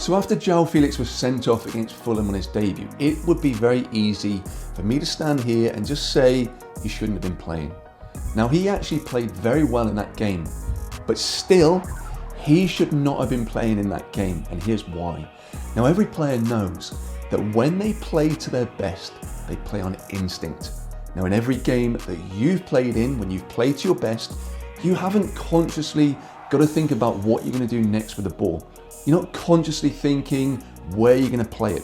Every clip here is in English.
So after Joao Felix was sent off against Fulham on his debut, it would be very easy for me to stand here and just say he shouldn't have been playing. Now, he actually played very well in that game, but still, he should not have been playing in that game, and here's why. Now, every player knows that when they play to their best, they play on instinct. Now, in every game that you've played in, when you've played to your best, you haven't consciously got to think about what you're going to do next with the ball. You're not consciously thinking where you're going to play it,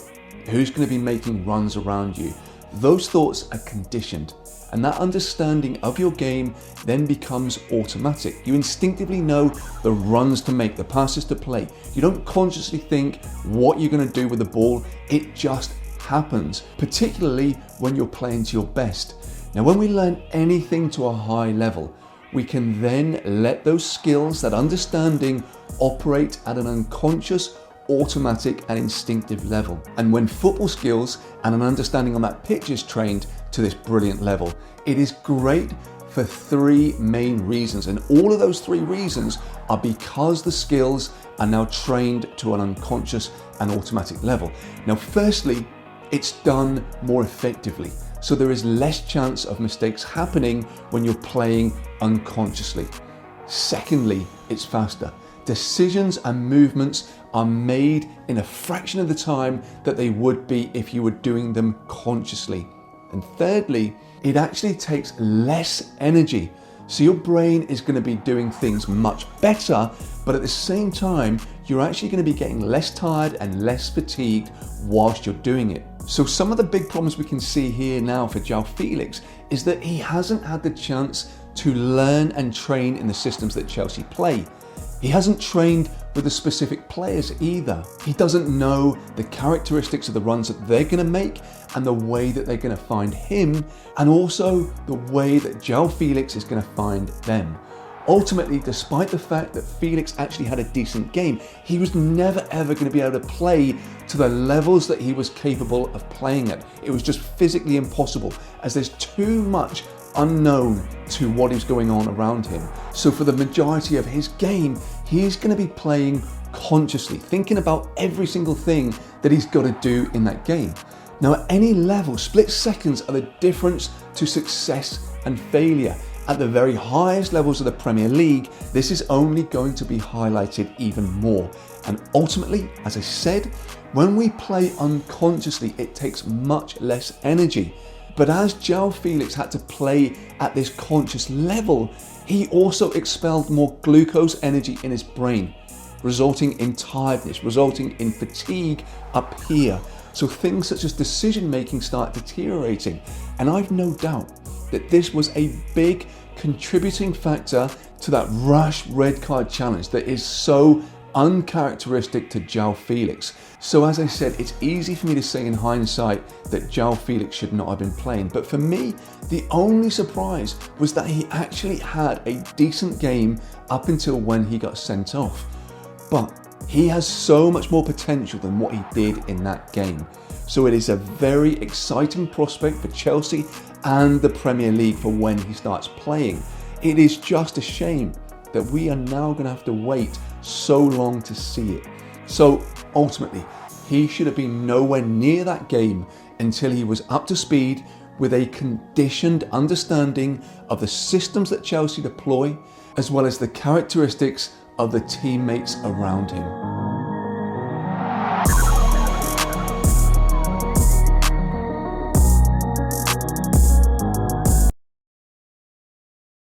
who's going to be making runs around you. Those thoughts are conditioned, and that understanding of your game then becomes automatic. You instinctively know the runs to make, the passes to play. You don't consciously think what you're going to do with the ball. It just happens, particularly when you're playing to your best. Now, when we learn anything to a high level, we can then let those skills, that understanding, operate at an unconscious, automatic and instinctive level. And when football skills and an understanding on that pitch is trained to this brilliant level, it is great for three main reasons. And all of those three reasons are because the skills are now trained to an unconscious and automatic level. Now, firstly, it's done more effectively. So there is less chance of mistakes happening when you're playing unconsciously. Secondly, it's faster. Decisions and movements are made in a fraction of the time that they would be if you were doing them consciously. And thirdly, it actually takes less energy. So your brain is going to be doing things much better, but at the same time, you're actually going to be getting less tired and less fatigued whilst you're doing it. So some of the big problems we can see here now for Joao Felix is that he hasn't had the chance to learn and train in the systems that Chelsea play. He hasn't trained with the specific players either. He doesn't know the characteristics of the runs that they're going to make and the way that they're going to find him, and also the way that Joao Felix is going to find them. Ultimately, despite the fact that Felix actually had a decent game, he was never ever going to be able to play to the levels that he was capable of playing at. It was just physically impossible, as there's too much unknown to what is going on around him. So for the majority of his game, he's going to be playing consciously, thinking about every single thing that he's got to do in that game. Now, at any level, split seconds are the difference to success and failure. At the very highest levels of the Premier League, this is only going to be highlighted even more. And ultimately, as I said, when we play unconsciously, it takes much less energy. But as Joao Felix had to play at this conscious level, he also expelled more glucose energy in his brain, resulting in tiredness, resulting in fatigue up here. So things such as decision making start deteriorating. And I've no doubt that this was a big contributing factor to that rash red card challenge that is so uncharacteristic to Joao Felix. So as I said, it's easy for me to say in hindsight that Joao Felix should not have been playing. But for me, the only surprise was that he actually had a decent game up until when he got sent off. But he has so much more potential than what he did in that game. So it is a very exciting prospect for Chelsea and the Premier League for when he starts playing. It is just a shame that we are now going to have to wait so long to see it. So ultimately, he should have been nowhere near that game until he was up to speed with a conditioned understanding of the systems that Chelsea deploy, as well as the characteristics of the teammates around him.